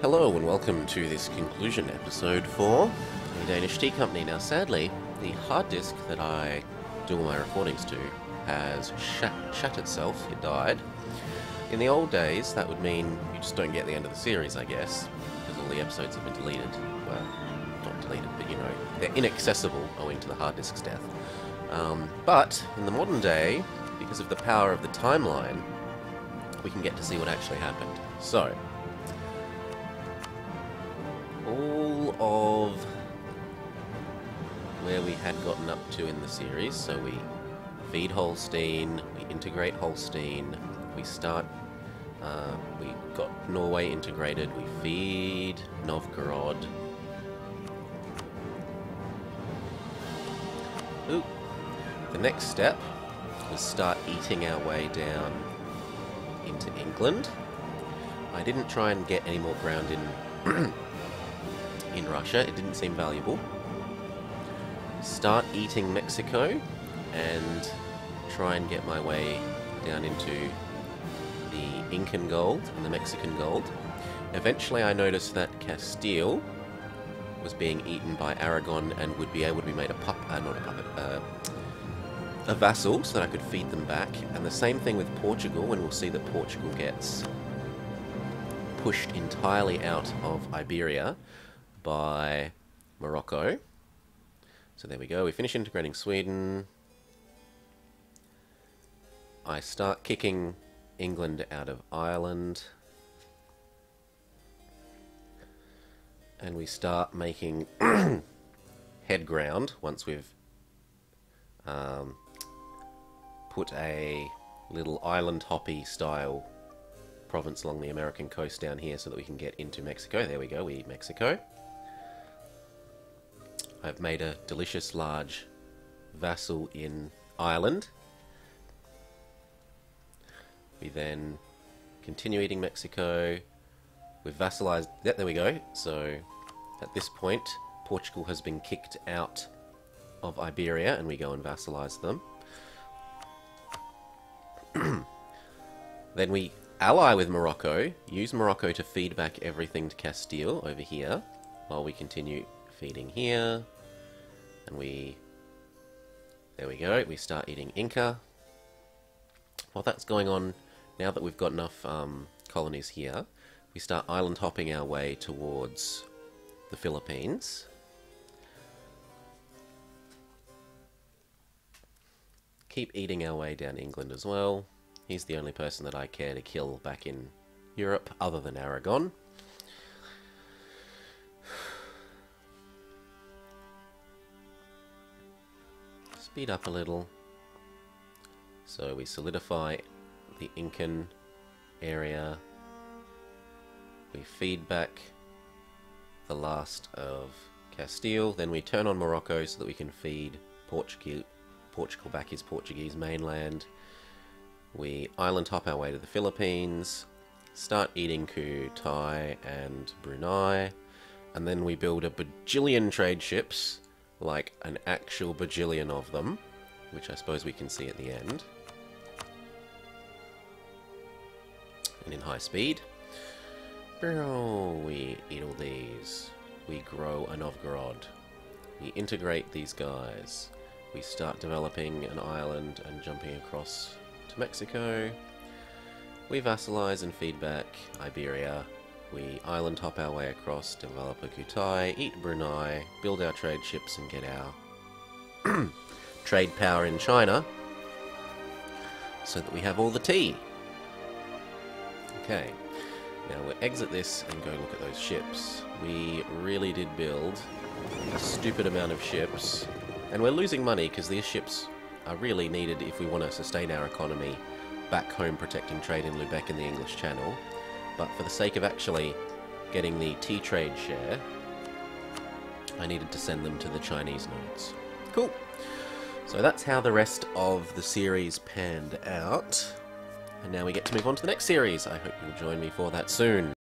Hello and welcome to this conclusion episode for the Danish tea company. Now sadly, the hard disk that I do all my recordings to has shat itself, it died. In the old days that would mean you just don't get the end of the series, I guess, because all the episodes have been deleted. Well, not deleted, but you know, they're inaccessible owing to the hard disk's death. But in the modern day, because of the power of the timeline, we can get to see what actually happened. So, all of where we had gotten up to in the series, so we feed Holstein, we integrate Holstein, we start, we got Norway integrated, we feed Novgorod. Ooh. The next step was start eating our way down into England. I didn't try and get any more ground in Russia, it didn't seem valuable. Start eating Mexico and try and get my way down into the Incan gold and the Mexican gold. Eventually I noticed that Castile was being eaten by Aragon and would be able to be made a vassal so that I could feed them back. And the same thing with Portugal, and we'll see that Portugal gets pushed entirely out of Iberia by Morocco. So there we go, we finish integrating Sweden. I start kicking England out of Ireland. And we start making head ground once we've put a little island hoppy style province along the American coast down here so that we can get into Mexico. There we go, we eat Mexico. I've made a delicious large vassal in Ireland. We then continue eating Mexico. We've vassalized, yeah, there we go. So at this point, Portugal has been kicked out of Iberia and we go and vassalize them. Then we ally with Morocco, use Morocco to feed back everything to Castile over here, while we continue feeding here, and there we go, we start eating Inca. While that's going on, now that we've got enough colonies here, we start island hopping our way towards the Philippines. Keep eating our way down England as well. He's the only person that I care to kill back in Europe, other than Aragon. Speed up a little. So we solidify the Incan area. We feed back the last of Castile. Then we turn on Morocco so that we can feed Portugal back his Portuguese mainland. We island hop our way to the Philippines, start eating Kutai and Brunei, and then we build a bajillion trade ships, like an actual bajillion of them, which I suppose we can see at the end. And in high speed. We eat all these. We grow a Novgorod. We integrate these guys. We start developing an island and jumping across to Mexico. We vassalize and feed back Iberia. We island hop our way across, develop a Kutai, eat Brunei, build our trade ships and get our trade power in China so that we have all the tea. Okay, now we'll exit this and go look at those ships. We really did build a stupid amount of ships, and we're losing money because these ships are really needed if we want to sustain our economy back home protecting trade in Lubeck and the English Channel. But for the sake of actually getting the tea trade share, I needed to send them to the Chinese nodes. Cool. So that's how the rest of the series panned out. And now we get to move on to the next series. I hope you'll join me for that soon.